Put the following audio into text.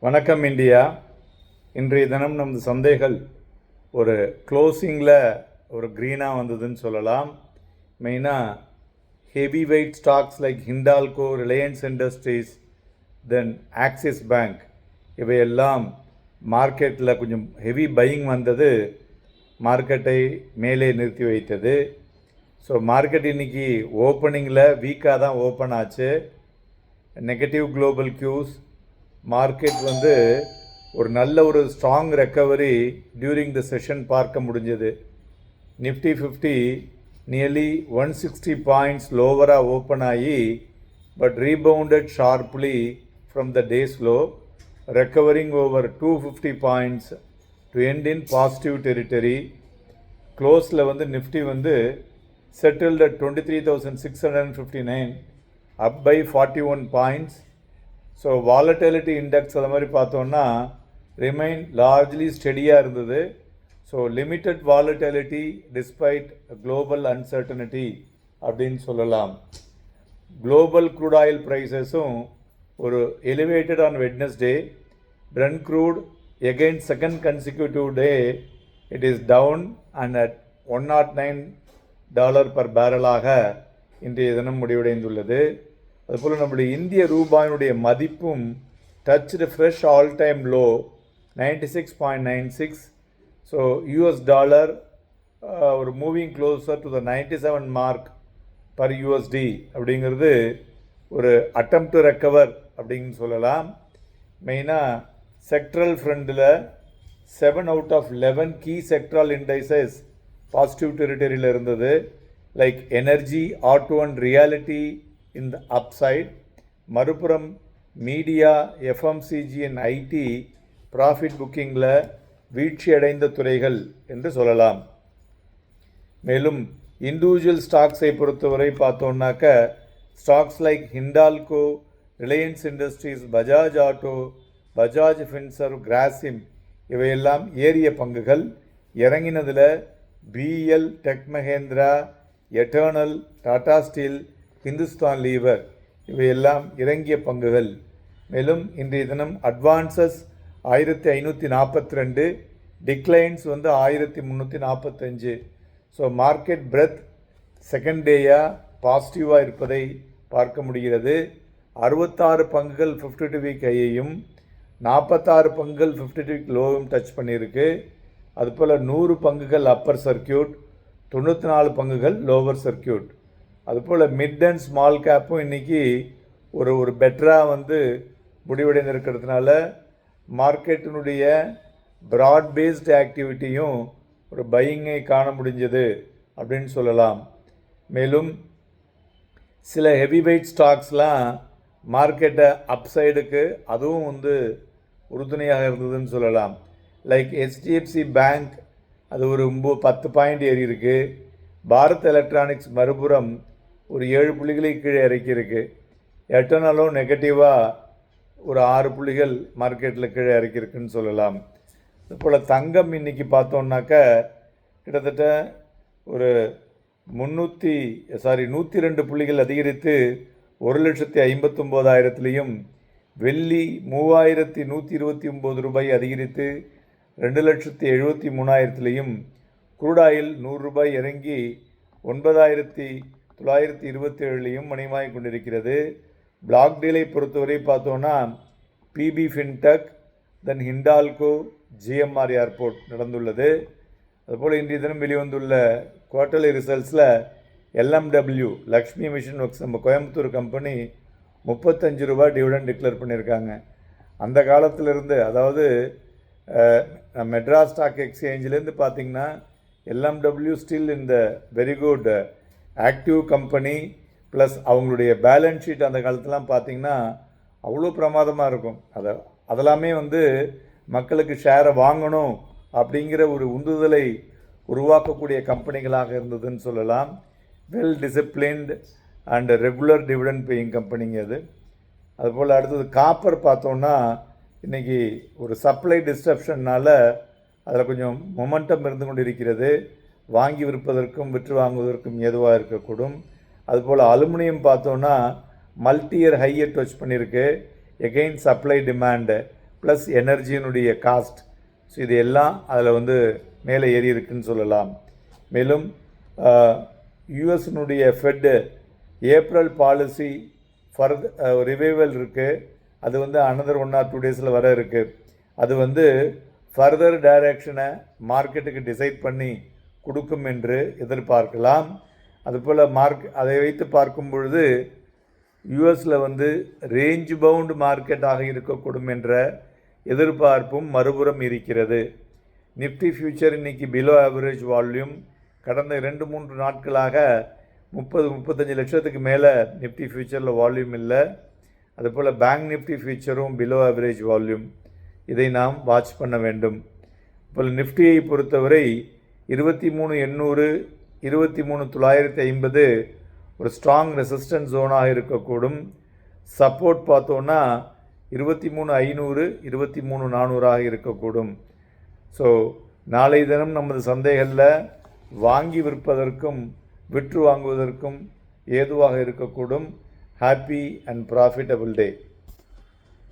வணக்கம் இந்தியா. இன்றைய தினம் நமது சந்தைகள் ஒரு க்ளோசிங்கில் ஒரு க்ரீனாக வந்ததுன்னு சொல்லலாம். மெயினாக heavy weight stocks like Hindalco, Reliance Industries, then Axis Bank இவையெல்லாம் மார்க்கெட்டில் கொஞ்சம் ஹெவி பையிங் வந்தது மார்க்கெட்டை மேலே நிறுத்தி வைத்தது. ஸோ மார்க்கெட் இன்றைக்கி ஓப்பனிங்கில் வீக்காக தான் ஓப்பன் ஆச்சு. நெகட்டிவ் குளோபல் கியூஸ், மார்க்கெட் ஒரு நல்ல ஒரு strong recovery during the session பார்க்க முடிஞ்சது. நிஃப்டி 50 நியர்லி 160 பாயிண்ட்ஸ் லோவராக ஓப்பன் ஆகி but rebounded sharply from the day's low, recovering over 250 points to end in positive territory. க்ளோஸில் Nifty settled at 23,659, up by 41 points. So volatility index அது மாதிரி பார்த்தோன்னா remain largely ஸ்டெடியாக இருந்தது. So limited volatility despite global uncertainty அப்படின்னு சொல்லலாம். Global crude oil ப்ரைஸஸும் ஒரு elevated on Wednesday. Brent crude again second consecutive day it is down and at $109 per barrel-ஆக இன்றைய தினம் முடிவடைந்துள்ளது. அதுபோல் நம்முடைய இந்திய ரூபாயினுடைய மதிப்பும் touched fresh all time low 96.96. So US dollar ஒரு moving closer to the 97 mark per USD அப்படிங்கிறது ஒரு அட்டம் டு ரெக்கவர் அப்படின்னு சொல்லலாம். மெயினாக செக்ட்ரல் ஃப்ரண்டில் 7 out of 11 key sectoral indices positive டெரிட்டரியில் இருந்தது. Like energy, auto and realty in the upside. மறுபுறம் media, FMCG and IT profit புக்கிங்கில் வீழ்ச்சி அடைந்த துறைகள் என்று சொல்லலாம். மேலும் இண்டிவிஜுவல் ஸ்டாக்ஸை பொறுத்தவரை பார்த்தோன்னாக்க ஸ்டாக்ஸ் லைக் ஹிண்டால்கோ, ரிலையன்ஸ் இண்டஸ்ட்ரீஸ், பஜாஜ் ஆட்டோ, பஜாஜ் ஃபின்சர்வ், கிராசிம் இவையெல்லாம் ஏறிய பங்குகள். இறங்கினதில் பிஎல், டெக் மஹேந்திரா, எட்டர்னல், டாடா ஸ்டீல், ஹிந்துஸ்தான் லீவர் இவையெல்லாம் இறங்கிய பங்குகள். மேலும் இன்றைய தினம் advances 1542, declines 1345. So market breadth second டேயாக பாசிட்டிவாக இருப்பதை பார்க்க முடிகிறது. 66 பங்குகள் 52 வீக் ஹையையும் 46 பங்குகள் 52 வீக் லோவும் டச் பண்ணியிருக்கு. அதுபோல் 100 பங்குகள் அப்பர் சர்க்கியூட், 94 பங்குகள் லோவர் சர்க்கியூட். அதுபோல் மிட் அண்ட் ஸ்மால் கேப்பும் இன்றைக்கி ஒரு பெட்டராக முடிவடைந்திருக்கிறதுனால மார்க்கெட்டினுடைய ப்ராட் பேஸ்டு ஆக்டிவிட்டியும் ஒரு பையிங்கை காண முடிஞ்சது அப்படின்னு சொல்லலாம். மேலும் சில ஹெவி வெயிட் ஸ்டாக்ஸ்லாம் மார்க்கெட்டை அப்சைடுக்கு அதுவும் உறுதுணையாக இருந்ததுன்னு சொல்லலாம். லைக் ஹெச்டிஎஃப்சி பேங்க் அது ஒரு 10 பாயிண்ட் ஏறி இருக்குது. பாரத் எலக்ட்ரானிக்ஸ் மறுபுறம் ஒரு 7 புள்ளிகளை கீழே இறக்கியிருக்கு. எட்டர்னலும் நெகட்டிவாக ஒரு 6 புள்ளிகள் மார்க்கெட்டில் கீழே இறக்கியிருக்குன்னு சொல்லலாம். அதுபோல் தங்கம் இன்றைக்கி பார்த்தோன்னாக்க கிட்டத்தட்ட ஒரு 102 புள்ளிகள் அதிகரித்து 1,59,000லையும், வெள்ளி 3,129 ரூபாய் அதிகரித்து 2,73,000லையும், குரூடாயில் 100 ரூபாய் இறங்கி 9,927லையும் மணிமாய் கொண்டிருக்கிறது. பிளாக் டீலை பொறுத்தவரை பார்த்தோன்னா பிபி ஃபின்டெக், தென் ஹிண்டால்கோ, ஜிஎம்ஆர் ஏர்போர்ட் நடந்துள்ளது. அதுபோல் இன்றைய தினம் வெளிவந்துள்ள குவார்ட்டர்லி ரிசல்ட்ஸில் எல்எம்டபிள்யூ லக்ஷ்மி மிஷன் ஒர்க்ஸ் நம்ம கோயம்புத்தூர் கம்பெனி 35 ரூபாய் டிவிடெண்ட் டிக்ளேர் பண்ணியிருக்காங்க. அந்த காலத்திலிருந்து, அதாவது மெட்ராஸ் ஸ்டாக் எக்ஸ்சேஞ்சிலேருந்து பார்த்திங்கன்னா எல்எம்டபிள்யூ ஸ்டில் இந்த very good active company. Plus அவங்களுடைய பேலன்ஸ் ஷீட் அந்த காலத்துலாம் பார்த்திங்கன்னா அவ்வளோ பிரமாதமாக இருக்கும். அதெல்லாமே மக்களுக்கு ஷேரை வாங்கணும் அப்படிங்கிற ஒரு உந்துதலை உருவாக்கக்கூடிய கம்பெனிகளாக இருந்ததுன்னு சொல்லலாம். Well disciplined and regular dividend paying கம்பெனிங்க அது. அதுபோல் அடுத்தது காப்பர் பார்த்தோன்னா இன்றைக்கி ஒரு சப்ளை டிஸ்டர்ப்ஷன்னால் அதில் கொஞ்சம் மொமெண்டம் இருந்து கொண்டு இருக்கிறது. வாங்கி விற்பதற்கும் விற்று வாங்குவதற்கும் ஏதுவாக இருக்கக்கூடும். அதுபோல் அலுமினியம் பார்த்தோன்னா மல்டி இயர் ஹையை டச் பண்ணியிருக்கு. எகெயின் சப்ளை டிமாண்டு ப்ளஸ் எனர்ஜியினுடைய காஸ்ட். ஸோ இது எல்லாம் அதில் வந்து மேலே ஏறி இருக்குன்னு சொல்லலாம். மேலும் யூஎஸ்னுடைய ஃபெட்டு ஏப்ரல் பாலிசி ரிவைவல் இருக்குது. அது வந்து அனதர் 1 or 2 டேஸில் வர இருக்குது. அது வந்து ஃபர்தர் டைரக்ஷனை மார்க்கெட்டுக்கு டிசைட் பண்ணி கொடுக்கும் என்று எதிர்பார்க்கலாம். அதுபோல் அதை வைத்து பார்க்கும் பொழுது யூஎஸில் வந்து ரேஞ்ச் பவுண்ட் மார்க்கெட்டாக இருக்கக்கூடும் என்ற எதிர்பார்ப்பும் மறுபுறம் இருக்கிறது. நிஃப்டி ஃபியூச்சர் இன்றைக்கி பிலோ ஆவரேஜ் வால்யூம். கடந்த 2-3 நாட்களாக 30-35 லட்சத்துக்கு மேலே நிஃப்டி ஃபியூச்சரில் வால்யூம் இல்லை. அதுபோல் பேங்க் நிஃப்டி ஃபியூச்சரும் பிலோ ஆவரேஜ் வால்யூம். இதை நாம் வாட்ச் பண்ண வேண்டும். இப்போ நிஃப்டியை பொறுத்தவரை 23,800 23,950 ஒரு ஸ்ட்ராங் ரெசிஸ்டன்ஸ் ஜோனாக இருக்கக்கூடும். சப்போர்ட் பார்த்தோன்னா 23,500 23,400 இருக்கக்கூடும். ஸோ நாளை தினம் நமது சந்தைகளில் வாங்கி விற்பதற்கும் விற்று வாங்குவதற்கும் ஏதுவாக இருக்கக்கூடும். Happy and profitable day.